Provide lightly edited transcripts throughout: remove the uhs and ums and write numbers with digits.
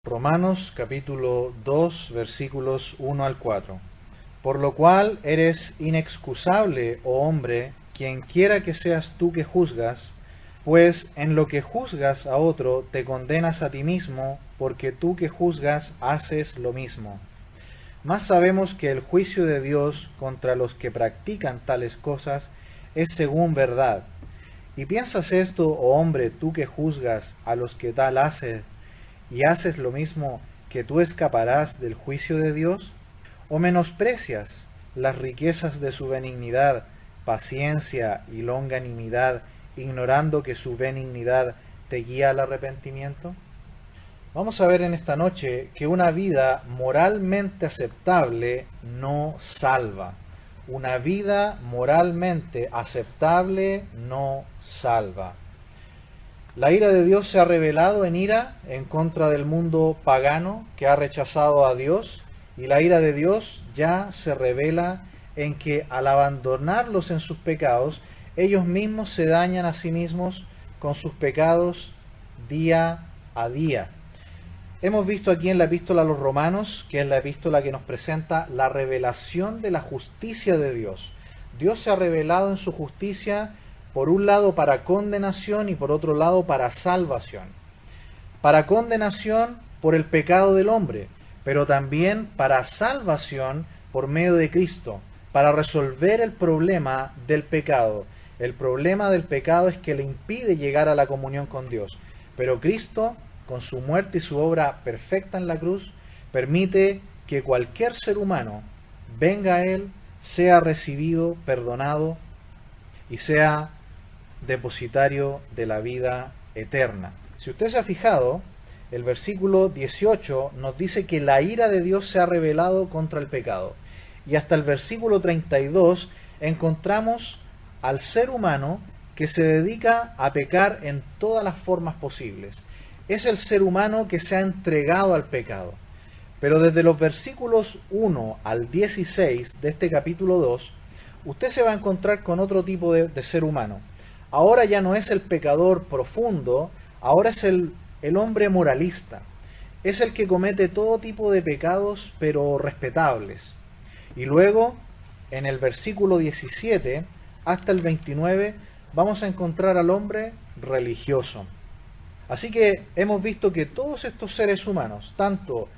Romanos capítulo 2 versículos 1 al 4. Por lo cual eres inexcusable, oh hombre, quien quiera que seas tú que juzgas, pues en lo que juzgas a otro te condenas a ti mismo, porque tú que juzgas haces lo mismo. Mas sabemos que el juicio de Dios contra los que practican tales cosas es según verdad. ¿Y piensas esto, oh hombre, tú que juzgas a los que tal hacen, y haces lo mismo, que tú escaparás del juicio de Dios? ¿O menosprecias las riquezas de su benignidad, paciencia y longanimidad, ignorando que su benignidad te guía al arrepentimiento? Vamos a ver en esta noche que una vida moralmente aceptable no salva. Una vida moralmente aceptable no salva. La ira de Dios se ha revelado en ira en contra del mundo pagano que ha rechazado a Dios, y la ira de Dios ya se revela en que al abandonarlos en sus pecados, ellos mismos se dañan a sí mismos con sus pecados día a día. Hemos visto aquí en la epístola a los Romanos, que es la epístola que nos presenta la revelación de la justicia de Dios. Dios se ha revelado en su justicia, por un lado para condenación y por otro lado para salvación. Para condenación por el pecado del hombre, pero también para salvación por medio de Cristo, para resolver el problema del pecado. El problema del pecado es que le impide llegar a la comunión con Dios, pero Cristo, con su muerte y su obra perfecta en la cruz, permite que cualquier ser humano venga a Él, sea recibido, perdonado y sea depositario de la vida eterna. Si usted se ha fijado, el versículo 18 nos dice que la ira de Dios se ha revelado contra el pecado. Y hasta el versículo 32 encontramos al ser humano que se dedica a pecar en todas las formas posibles. Es el ser humano que se ha entregado al pecado. Pero desde los versículos 1 al 16 de este capítulo 2, usted se va a encontrar con otro tipo de ser humano. Ahora ya no es el pecador profundo, ahora es el hombre moralista. Es el que comete todo tipo de pecados, pero respetables. Y luego, en el versículo 17 hasta el 29, vamos a encontrar al hombre religioso. Así que hemos visto que todos estos seres humanos, tanto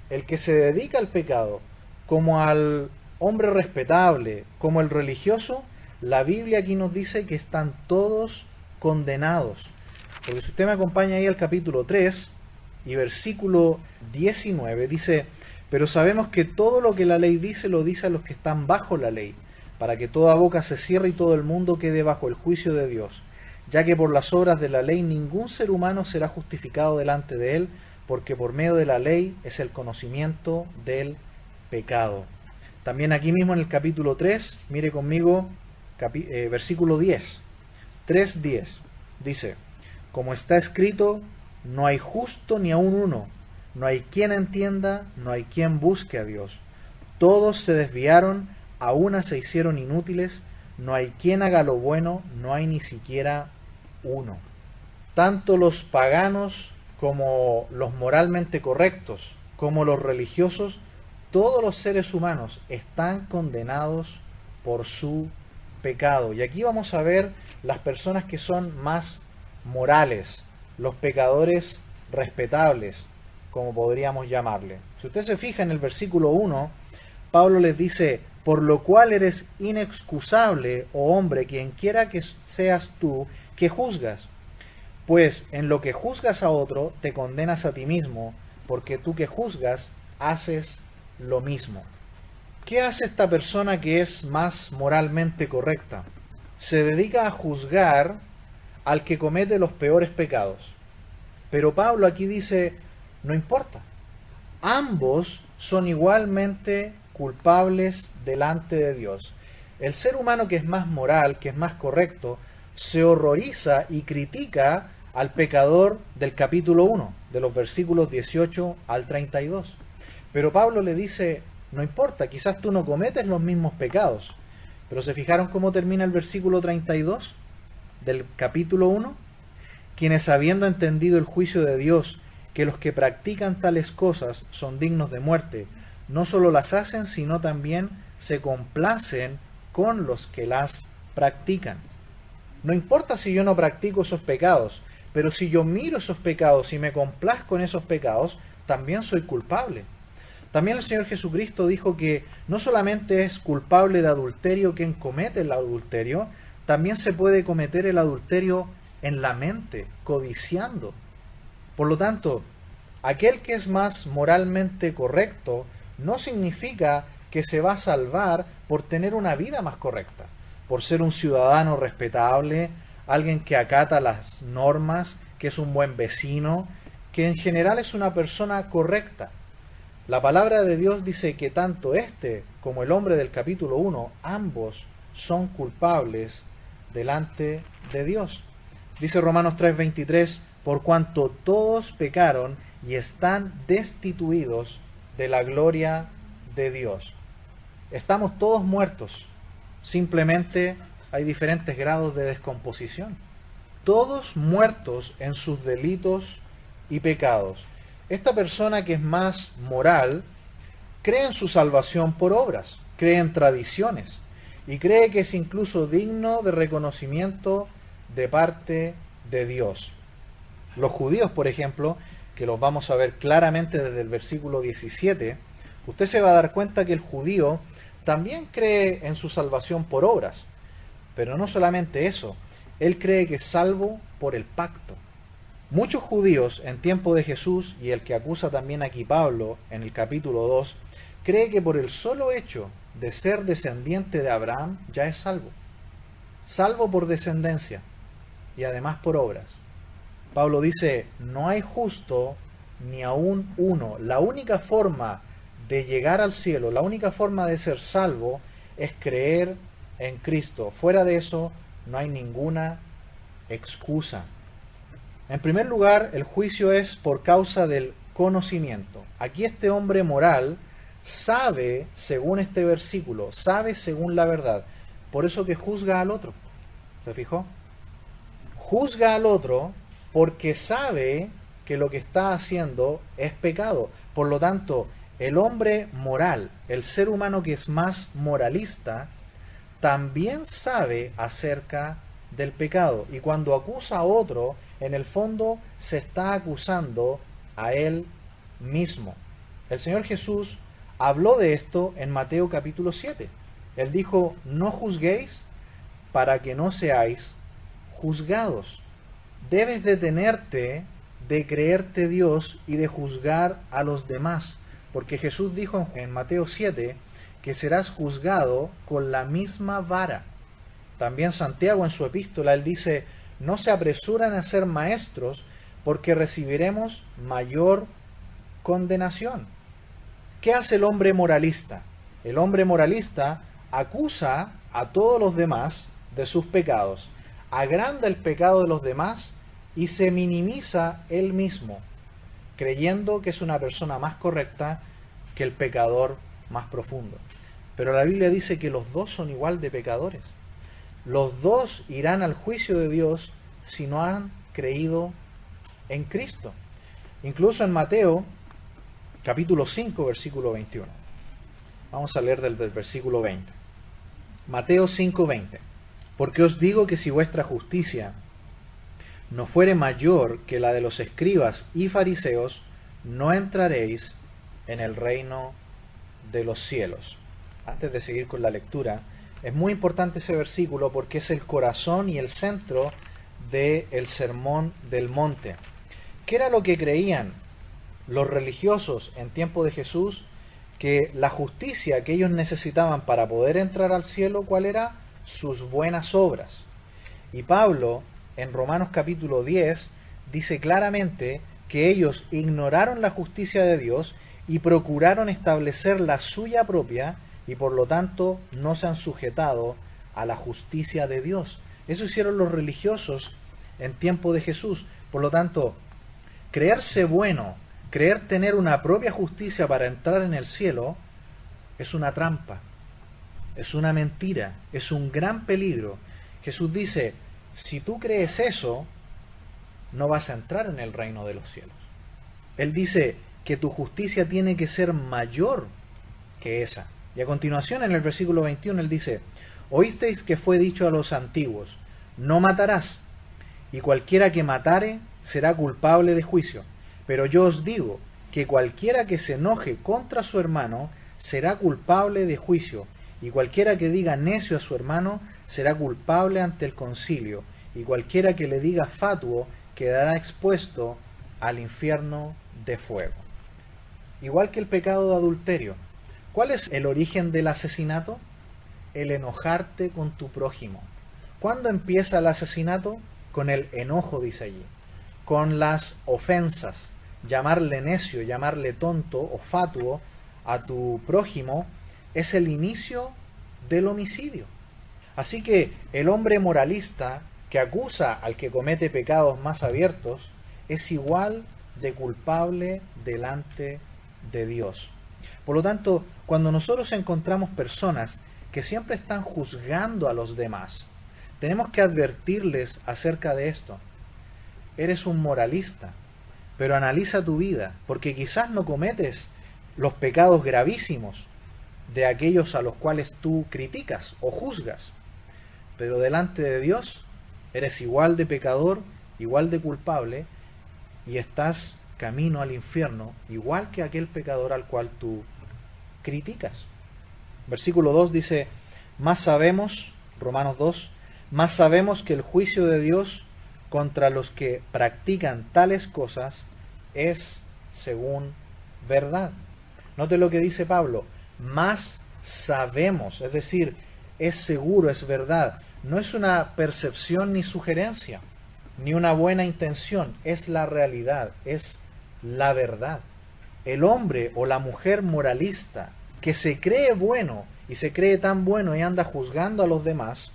el que se dedica al pecado, como al hombre respetable, como el religioso, la Biblia aquí nos dice que están todos condenados. Porque si usted me acompaña ahí al capítulo 3 y versículo 19, dice: pero sabemos que todo lo que la ley dice, lo dice a los que están bajo la ley, para que toda boca se cierre y todo el mundo quede bajo el juicio de Dios. Ya que por las obras de la ley ningún ser humano será justificado delante de él, porque por medio de la ley es el conocimiento del pecado. También aquí mismo en el capítulo 3, mire conmigo, versículo 10, 3:10, dice: como está escrito, no hay justo ni aun uno, no hay quien entienda, no hay quien busque a Dios. Todos se desviaron, a una se hicieron inútiles, no hay quien haga lo bueno, no hay ni siquiera uno. Tanto los paganos como los moralmente correctos, como los religiosos, todos los seres humanos están condenados por su pecado. Y aquí vamos a ver las personas que son más morales, los pecadores respetables, como podríamos llamarle. Si usted se fija en el versículo 1, Pablo les dice: por lo cual eres inexcusable, oh hombre, quien quiera que seas tú que juzgas. Pues en lo que juzgas a otro, te condenas a ti mismo, porque tú que juzgas, haces lo mismo. ¿Qué hace esta persona que es más moralmente correcta? Se dedica a juzgar al que comete los peores pecados. Pero Pablo aquí dice: no importa. Ambos son igualmente culpables delante de Dios. El ser humano que es más moral, que es más correcto, se horroriza y critica al pecador del capítulo 1, de los versículos 18 al 32. Pero Pablo le dice: no importa, quizás tú no cometes los mismos pecados. Pero ¿se fijaron cómo termina el versículo 32 del capítulo 1? Quienes, habiendo entendido el juicio de Dios, que los que practican tales cosas son dignos de muerte. No solo las hacen, sino también se complacen con los que las practican. No importa si yo no practico esos pecados, pero si yo miro esos pecados y me complazco en esos pecados, también soy culpable. También el Señor Jesucristo dijo que no solamente es culpable de adulterio quien comete el adulterio, también se puede cometer el adulterio en la mente, codiciando. Por lo tanto, aquel que es más moralmente correcto no significa que se va a salvar por tener una vida más correcta, por ser un ciudadano respetable, alguien que acata las normas, que es un buen vecino, que en general es una persona correcta. La palabra de Dios dice que tanto este como el hombre del capítulo 1, ambos son culpables delante de Dios. Dice Romanos 3:23, por cuanto todos pecaron y están destituidos de la gloria de Dios. Estamos todos muertos, simplemente hay diferentes grados de descomposición. Todos muertos en sus delitos y pecados. Esta persona que es más moral cree en su salvación por obras, cree en tradiciones y cree que es incluso digno de reconocimiento de parte de Dios. Los judíos, por ejemplo, que los vamos a ver claramente desde el versículo 17, usted se va a dar cuenta que el judío también cree en su salvación por obras, pero no solamente eso, él cree que es salvo por el pacto. Muchos judíos en tiempo de Jesús, y el que acusa también aquí Pablo en el capítulo 2, cree que por el solo hecho de ser descendiente de Abraham ya es salvo. Salvo por descendencia y además por obras. Pablo dice, no hay justo ni aún uno. La única forma de llegar al cielo, la única forma de ser salvo es creer en Cristo. Fuera de eso no hay ninguna excusa. En primer lugar, el juicio es por causa del conocimiento. Aquí este hombre moral sabe, según este versículo, sabe según la verdad. Por eso que juzga al otro. ¿Se fijó? Juzga al otro porque sabe que lo que está haciendo es pecado. Por lo tanto, el hombre moral, el ser humano que es más moralista, también sabe acerca del pecado. Y cuando acusa a otro, en el fondo se está acusando a él mismo. El Señor Jesús habló de esto en Mateo capítulo 7. Él dijo, no juzguéis para que no seáis juzgados. Debes detenerte de creerte Dios y de juzgar a los demás. Porque Jesús dijo en Mateo 7 que serás juzgado con la misma vara. También Santiago en su epístola, él dice, no se apresuran a ser maestros porque recibiremos mayor condenación. ¿Qué hace el hombre moralista? El hombre moralista acusa a todos los demás de sus pecados, agranda el pecado de los demás y se minimiza él mismo, creyendo que es una persona más correcta que el pecador más profundo. Pero la Biblia dice que los dos son igual de pecadores. Los dos irán al juicio de Dios si no han creído en Cristo. Incluso en Mateo, capítulo 5, versículo 21. Vamos a leer del versículo 20. Mateo 5, 20. Porque os digo que si vuestra justicia no fuere mayor que la de los escribas y fariseos, no entraréis en el reino de los cielos. Antes de seguir con la lectura, es muy importante ese versículo porque es el corazón y el centro del sermón del monte. ¿Qué era lo que creían los religiosos en tiempo de Jesús? Que la justicia que ellos necesitaban para poder entrar al cielo, ¿cuál era? Sus buenas obras. Y Pablo, en Romanos capítulo 10, dice claramente que ellos ignoraron la justicia de Dios y procuraron establecer la suya propia, y por lo tanto no se han sujetado a la justicia de Dios. Eso hicieron los religiosos en tiempo de Jesús. Por lo tanto, creerse bueno, creer tener una propia justicia para entrar en el cielo, es una trampa, es una mentira, es un gran peligro. Jesús dice, si tú crees eso, no vas a entrar en el reino de los cielos. Él dice que tu justicia tiene que ser mayor que esa. Y a continuación, en el versículo 21, él dice: oísteis que fue dicho a los antiguos, no matarás, y cualquiera que matare será culpable de juicio. Pero yo os digo que cualquiera que se enoje contra su hermano será culpable de juicio, y cualquiera que diga necio a su hermano será culpable ante el concilio, y cualquiera que le diga fatuo quedará expuesto al infierno de fuego. Igual que el pecado de adulterio. ¿Cuál es el origen del asesinato? El enojarte con tu prójimo. ¿Cuándo empieza el asesinato? Con el enojo, dice allí. Con las ofensas. Llamarle necio, llamarle tonto o fatuo a tu prójimo es el inicio del homicidio. Así que el hombre moralista que acusa al que comete pecados más abiertos es igual de culpable delante de Dios. Por lo tanto, cuando nosotros encontramos personas que siempre están juzgando a los demás, tenemos que advertirles acerca de esto. Eres un moralista, pero analiza tu vida, porque quizás no cometes los pecados gravísimos de aquellos a los cuales tú criticas o juzgas, pero delante de Dios eres igual de pecador, igual de culpable, y estás camino al infierno, igual que aquel pecador al cual tú criticas. Versículo 2 dice: más sabemos, Romanos 2, más sabemos que el juicio de Dios contra los que practican tales cosas es según verdad. Note lo que dice Pablo: más sabemos, es decir, es seguro, es verdad. No es una percepción ni sugerencia, ni una buena intención, es la realidad, es la verdad. El hombre o la mujer moralista que se cree bueno y se cree tan bueno y anda juzgando a los demás,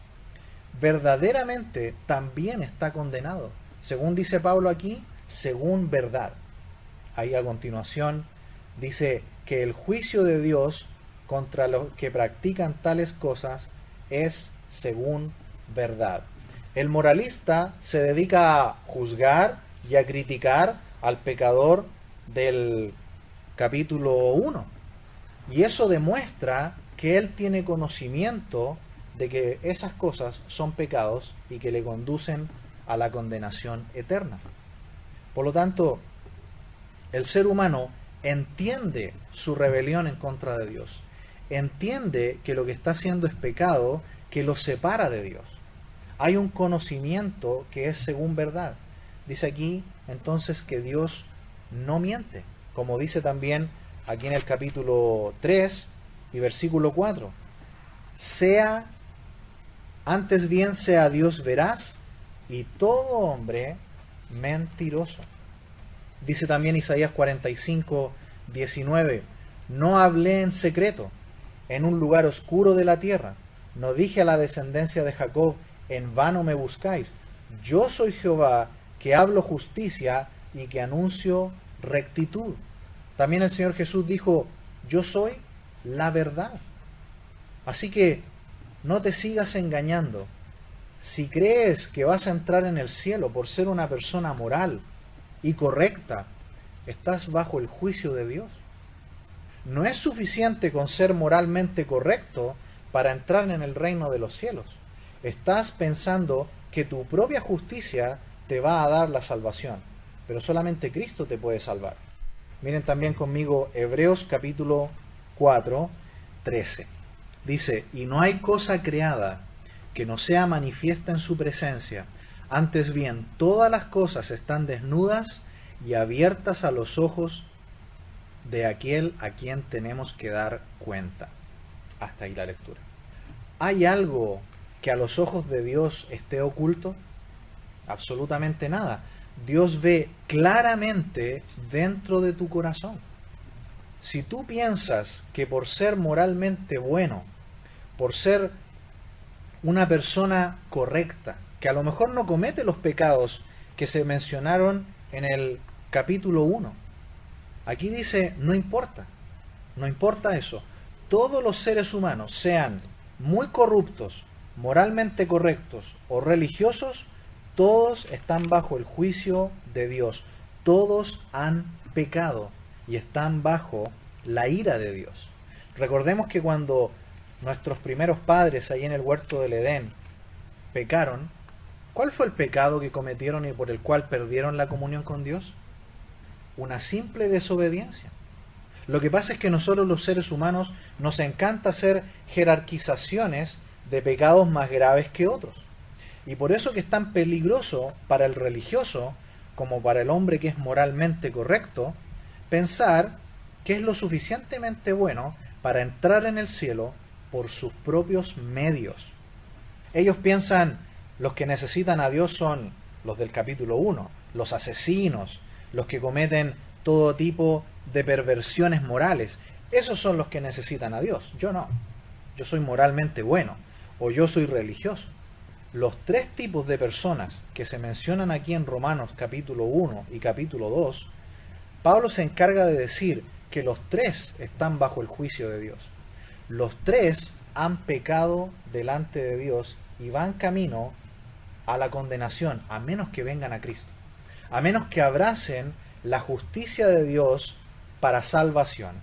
verdaderamente también está condenado. Según dice Pablo aquí, según verdad. Ahí a continuación dice que el juicio de Dios contra los que practican tales cosas es según verdad. El moralista se dedica a juzgar y a criticar al pecador del capítulo 1. Y eso demuestra que él tiene conocimiento de que esas cosas son pecados y que le conducen a la condenación eterna. Por lo tanto, el ser humano entiende su rebelión en contra de Dios. Entiende que lo que está haciendo es pecado, que lo separa de Dios. Hay un conocimiento que es según verdad. Dice aquí entonces que Dios no miente, como dice también aquí en el capítulo 3 y versículo 4. Antes bien sea Dios veraz y todo hombre mentiroso. Dice también Isaías 45, 19, no hablé en secreto, en un lugar oscuro de la tierra, no dije a la descendencia de Jacob, en vano me buscáis. Yo soy Jehová, que hablo justicia y que anuncio rectitud. También el Señor Jesús dijo, yo soy la verdad. Así que no te sigas engañando. Si crees que vas a entrar en el cielo por ser una persona moral y correcta, estás bajo el juicio de Dios. No es suficiente con ser moralmente correcto para entrar en el reino de los cielos. Estás pensando que tu propia justicia te va a dar la salvación, pero solamente Cristo te puede salvar. Miren también conmigo Hebreos capítulo 4, 13. Dice, y no hay cosa creada que no sea manifiesta en su presencia, antes bien todas las cosas están desnudas y abiertas a los ojos de aquel a quien tenemos que dar cuenta. Hasta ahí la lectura. ¿Hay algo que a los ojos de Dios esté oculto? Absolutamente nada. Dios ve claramente dentro de tu corazón. Si tú piensas que por ser moralmente bueno, por ser una persona correcta, que a lo mejor no comete los pecados que se mencionaron en el capítulo 1, aquí dice, no importa eso. Todos los seres humanos, sean muy corruptos, moralmente correctos o religiosos, todos están bajo el juicio de Dios. Todos han pecado y están bajo la ira de Dios. Recordemos que cuando nuestros primeros padres ahí en el huerto del Edén pecaron, ¿cuál fue el pecado que cometieron y por el cual perdieron la comunión con Dios? Una simple desobediencia. Lo que pasa es que nosotros los seres humanos nos encanta hacer jerarquizaciones de pecados más graves que otros. Y por eso que es tan peligroso para el religioso como para el hombre que es moralmente correcto pensar que es lo suficientemente bueno para entrar en el cielo por sus propios medios. Ellos piensan, los que necesitan a Dios son los del capítulo 1, los asesinos, los que cometen todo tipo de perversiones morales. Esos son los que necesitan a Dios. Yo no. Yo soy moralmente bueno o yo soy religioso. Los tres tipos de personas que se mencionan aquí en Romanos capítulo 1 y capítulo 2, Pablo se encarga de decir que los tres están bajo el juicio de Dios. Los tres han pecado delante de Dios y van camino a la condenación, a menos que vengan a Cristo, a menos que abracen la justicia de Dios para salvación.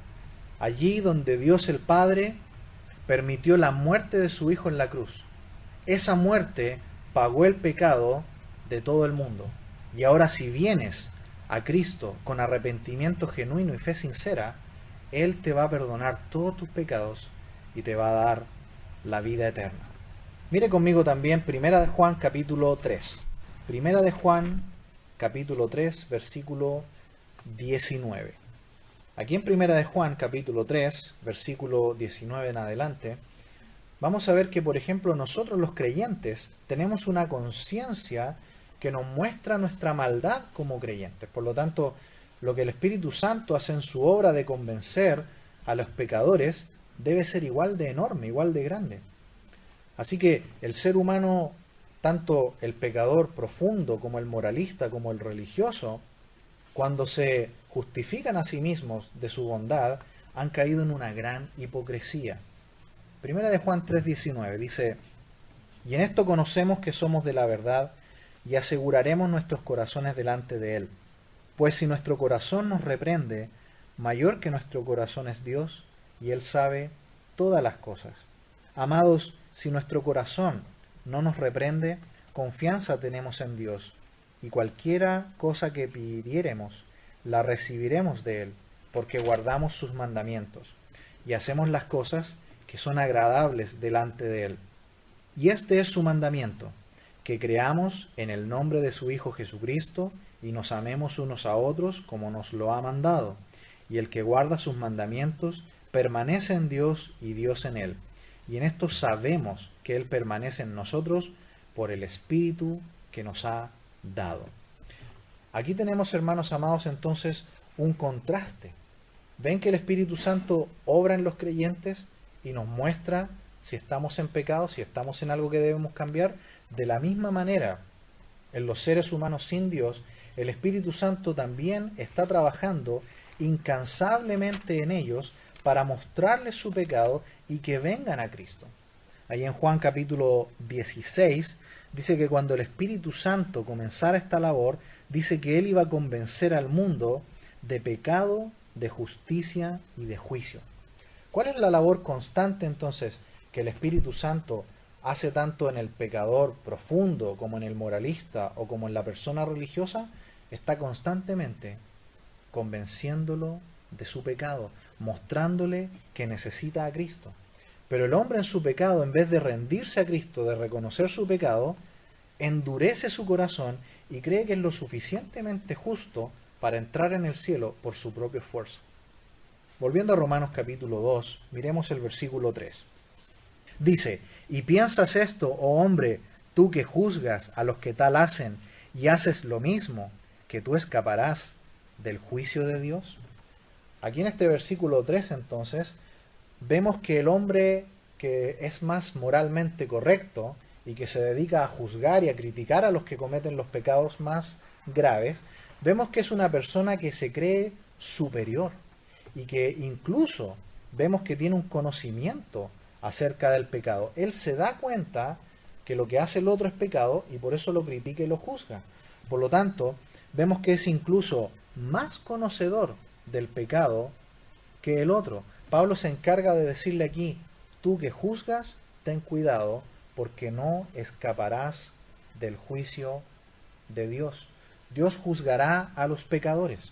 Allí donde Dios el Padre permitió la muerte de su Hijo en la cruz. Esa muerte pagó el pecado de todo el mundo. Y ahora si vienes a Cristo con arrepentimiento genuino y fe sincera, Él te va a perdonar todos tus pecados y te va a dar la vida eterna. Mire conmigo también Primera de Juan capítulo 3. Primera de Juan capítulo 3 versículo 19. Aquí en Primera de Juan capítulo 3 versículo 19 en adelante vamos a ver que, por ejemplo, nosotros los creyentes tenemos una conciencia que nos muestra nuestra maldad como creyentes. Por lo tanto, lo que el Espíritu Santo hace en su obra de convencer a los pecadores debe ser igual de enorme, igual de grande. Así que el ser humano, tanto el pecador profundo como el moralista, como el religioso, cuando se justifican a sí mismos de su bondad, han caído en una gran hipocresía. Primera de Juan 3:19 dice: y en esto conocemos que somos de la verdad y aseguraremos nuestros corazones delante de Él. Pues si nuestro corazón nos reprende, mayor que nuestro corazón es Dios, y Él sabe todas las cosas. Amados, si nuestro corazón no nos reprende, confianza tenemos en Dios, y cualquiera cosa que pidiéremos, la recibiremos de Él, porque guardamos sus mandamientos, y hacemos las cosas que son agradables delante de Él. Y este es su mandamiento, que creamos en el nombre de su Hijo Jesucristo, y nos amemos unos a otros como nos lo ha mandado. Y el que guarda sus mandamientos permanece en Dios y Dios en él. Y en esto sabemos que Él permanece en nosotros por el Espíritu que nos ha dado. Aquí tenemos, hermanos amados, entonces un contraste. ¿Ven que el Espíritu Santo obra en los creyentes y nos muestra si estamos en pecado, si estamos en algo que debemos cambiar? De la misma manera, en los seres humanos sin Dios, el Espíritu Santo también está trabajando incansablemente en ellos para mostrarles su pecado y que vengan a Cristo. Ahí en Juan capítulo 16 dice que cuando el Espíritu Santo comenzara esta labor, dice que Él iba a convencer al mundo de pecado, de justicia y de juicio. ¿Cuál es la labor constante entonces que el Espíritu Santo hace tanto en el pecador profundo como en el moralista o como en la persona religiosa? Está constantemente convenciéndolo de su pecado, mostrándole que necesita a Cristo. Pero el hombre en su pecado, en vez de rendirse a Cristo, de reconocer su pecado, endurece su corazón y cree que es lo suficientemente justo para entrar en el cielo por su propio esfuerzo. Volviendo a Romanos capítulo 2, miremos el versículo 3. Dice: ¿y piensas esto, oh hombre, tú que juzgas a los que tal hacen y haces lo mismo, que tú escaparás del juicio de Dios? Aquí en este versículo 3 entonces vemos que el hombre que es más moralmente correcto y que se dedica a juzgar y a criticar a los que cometen los pecados más graves, vemos que es una persona que se cree superior y que incluso vemos que tiene un conocimiento acerca del pecado. Él se da cuenta que lo que hace el otro es pecado y por eso lo critica y lo juzga. Por lo tanto, vemos que es incluso más conocedor del pecado que el otro. Pablo se encarga de decirle aquí, tú que juzgas, ten cuidado, porque no escaparás del juicio de Dios. Dios juzgará a los pecadores,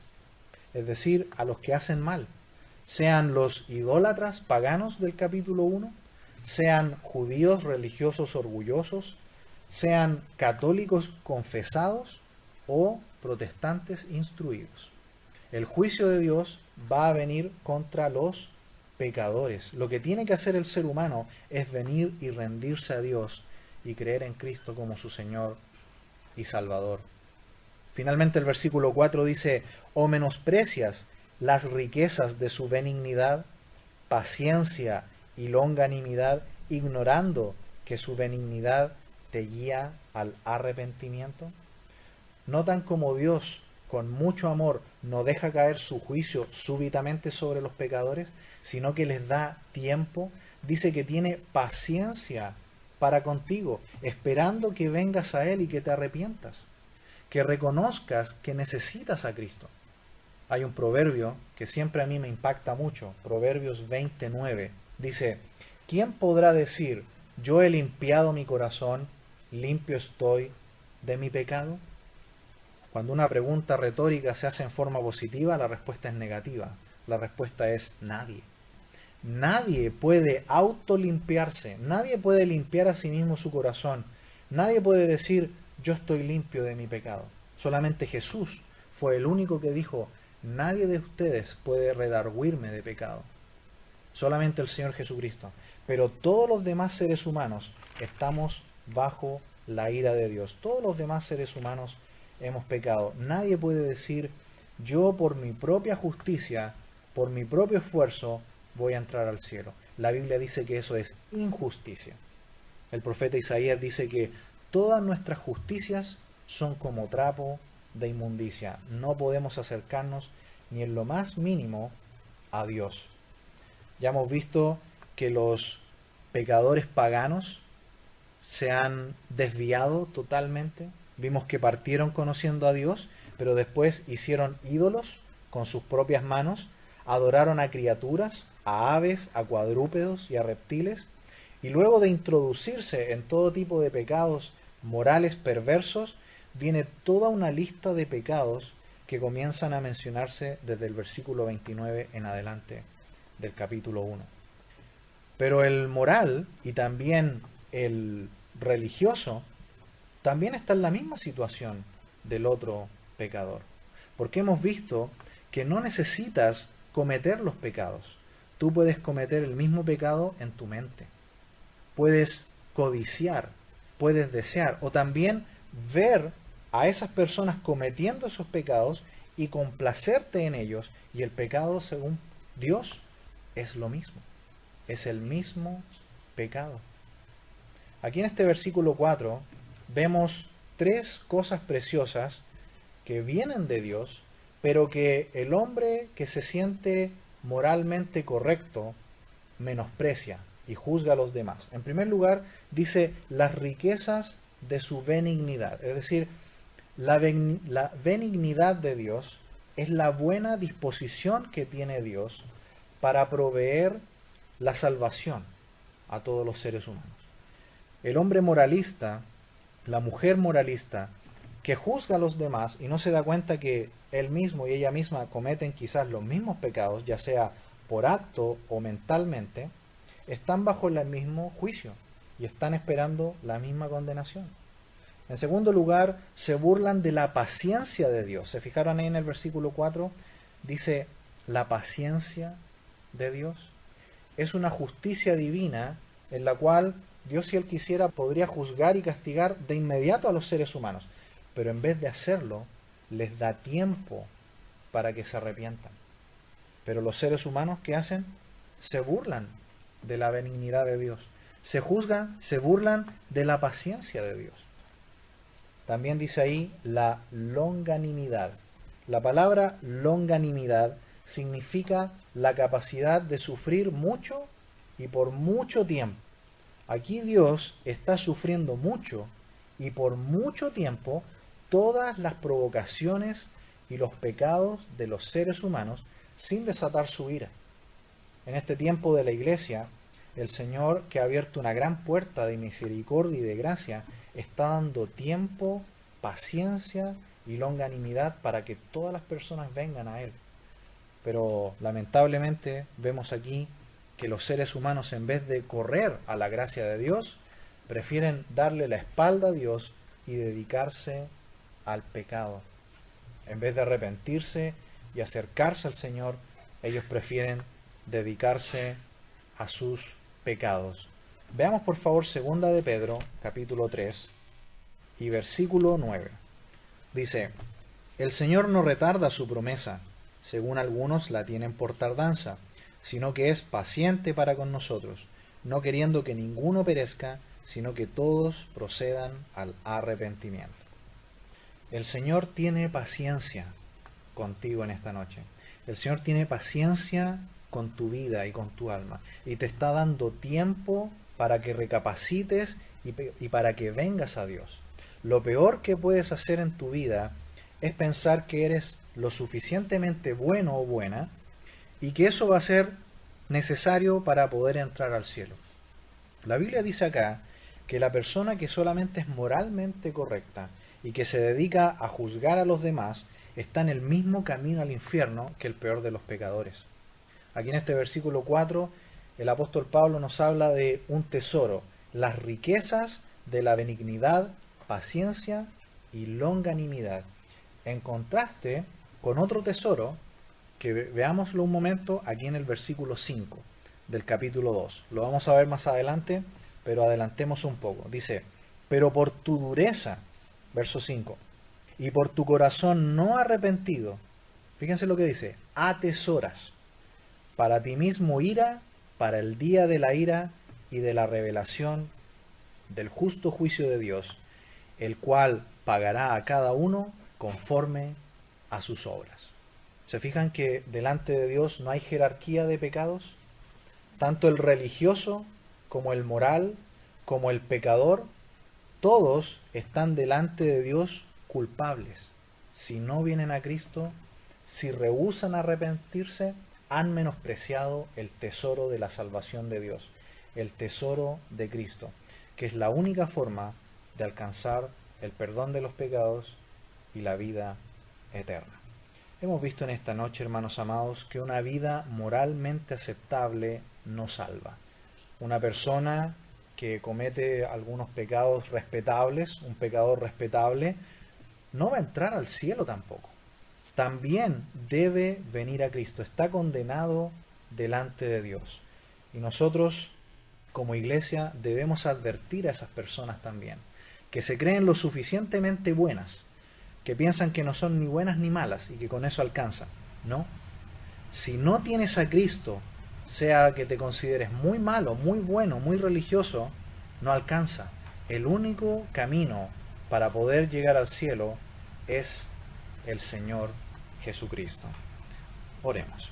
es decir, a los que hacen mal, sean los idólatras paganos del capítulo 1, sean judíos religiosos orgullosos, sean católicos confesados o protestantes instruidos. El juicio de Dios va a venir contra los pecadores. Lo que tiene que hacer el ser humano es venir y rendirse a Dios y creer en Cristo como su Señor y Salvador. Finalmente el versículo 4 dice, o menosprecias las riquezas de su benignidad, paciencia y longanimidad, ignorando que su benignidad te guía al arrepentimiento. ¿Notan cómo Dios, con mucho amor, no deja caer su juicio súbitamente sobre los pecadores, sino que les da tiempo? Dice que tiene paciencia para contigo, esperando que vengas a Él y que te arrepientas, que reconozcas que necesitas a Cristo. Hay un proverbio que siempre a mí me impacta mucho, Proverbios 29, dice, ¿quién podrá decir, yo he limpiado mi corazón, limpio estoy de mi pecado? Cuando una pregunta retórica se hace en forma positiva, la respuesta es negativa. La respuesta es nadie. Nadie puede autolimpiarse, nadie puede limpiar a sí mismo su corazón, nadie puede decir, yo estoy limpio de mi pecado. Solamente Jesús fue el único que dijo, nadie de ustedes puede redarguirme de pecado. Solamente el Señor Jesucristo. Pero todos los demás seres humanos estamos bajo la ira de Dios. Todos los demás seres humanos hemos pecado. Nadie puede decir, yo por mi propia justicia, por mi propio esfuerzo, voy a entrar al cielo. La Biblia dice que eso es injusticia. El profeta Isaías dice que todas nuestras justicias son como trapo de inmundicia. No podemos acercarnos ni en lo más mínimo a Dios. Ya hemos visto que los pecadores paganos se han desviado totalmente. Vimos que partieron conociendo a Dios, pero después hicieron ídolos con sus propias manos, adoraron a criaturas, a aves, a cuadrúpedos y a reptiles, y luego de introducirse en todo tipo de pecados morales perversos, viene toda una lista de pecados que comienzan a mencionarse desde el versículo 29 en adelante del capítulo 1. Pero el moral y también el religioso también está en la misma situación del otro pecador. Porque hemos visto que no necesitas cometer los pecados. Tú puedes cometer el mismo pecado en tu mente. Puedes codiciar, puedes desear, o también ver a esas personas cometiendo esos pecados y complacerte en ellos. Y el pecado, según Dios, es lo mismo. Es el mismo pecado. Aquí en este versículo 4 vemos tres cosas preciosas que vienen de Dios, pero que el hombre que se siente moralmente correcto menosprecia y juzga a los demás. En primer lugar, dice las riquezas de su benignidad, es decir, la benignidad de Dios es la buena disposición que tiene Dios para proveer la salvación a todos los seres humanos. El hombre moralista, la mujer moralista, que juzga a los demás y no se da cuenta que él mismo y ella misma cometen quizás los mismos pecados, ya sea por acto o mentalmente, están bajo el mismo juicio y están esperando la misma condenación. En segundo lugar, se burlan de la paciencia de Dios. ¿Se fijaron ahí en el versículo 4? Dice, la paciencia de Dios es una justicia divina en la cual Dios, si Él quisiera, podría juzgar y castigar de inmediato a los seres humanos. Pero en vez de hacerlo, les da tiempo para que se arrepientan. Pero los seres humanos, ¿qué hacen? Se burlan de la benignidad de Dios. Se juzgan, se burlan de la paciencia de Dios. También dice ahí la longanimidad. La palabra longanimidad significa la capacidad de sufrir mucho y por mucho tiempo. Aquí Dios está sufriendo mucho y por mucho tiempo todas las provocaciones y los pecados de los seres humanos sin desatar su ira. En este tiempo de la iglesia, el Señor, que ha abierto una gran puerta de misericordia y de gracia, está dando tiempo, paciencia y longanimidad para que todas las personas vengan a Él. Pero lamentablemente vemos aquí que los seres humanos, en vez de correr a la gracia de Dios, prefieren darle la espalda a Dios y dedicarse al pecado. En vez de arrepentirse y acercarse al Señor, ellos prefieren dedicarse a sus pecados. Veamos por favor 2 de Pedro, capítulo 3 y versículo 9. Dice: el Señor no retarda su promesa, según algunos la tienen por tardanza, sino que es paciente para con nosotros, no queriendo que ninguno perezca, sino que todos procedan al arrepentimiento. El Señor tiene paciencia contigo en esta noche. El Señor tiene paciencia con tu vida y con tu alma, y te está dando tiempo para que recapacites y para que vengas a Dios. Lo peor que puedes hacer en tu vida es pensar que eres lo suficientemente bueno o buena y que eso va a ser necesario para poder entrar al cielo. La Biblia dice acá que la persona que solamente es moralmente correcta y que se dedica a juzgar a los demás está en el mismo camino al infierno que el peor de los pecadores. Aquí en este versículo 4, el apóstol Pablo nos habla de un tesoro, las riquezas de la benignidad, paciencia y longanimidad, en contraste con otro tesoro que veámoslo un momento aquí en el versículo 5 del capítulo 2. Lo vamos a ver más adelante, pero adelantemos un poco. Dice: pero por tu dureza, verso 5, y por tu corazón no arrepentido, fíjense lo que dice, atesoras para ti mismo ira, para el día de la ira y de la revelación del justo juicio de Dios, el cual pagará a cada uno conforme a sus obras. ¿Se fijan que delante de Dios no hay jerarquía de pecados? Tanto el religioso como el moral, como el pecador, todos están delante de Dios culpables. Si no vienen a Cristo, si rehúsan arrepentirse, han menospreciado el tesoro de la salvación de Dios, el tesoro de Cristo, que es la única forma de alcanzar el perdón de los pecados y la vida eterna. Hemos visto en esta noche, hermanos amados, que una vida moralmente aceptable no salva. Una persona que comete algunos pecados respetables, un pecador respetable, no va a entrar al cielo tampoco. También debe venir a Cristo, está condenado delante de Dios. Y nosotros, como iglesia, debemos advertir a esas personas también, que se creen lo suficientemente buenas, que piensan que no son ni buenas ni malas y que con eso alcanzan. No. Si no tienes a Cristo, sea que te consideres muy malo, muy bueno, muy religioso, no alcanza. El único camino para poder llegar al cielo es el Señor Jesucristo. Oremos.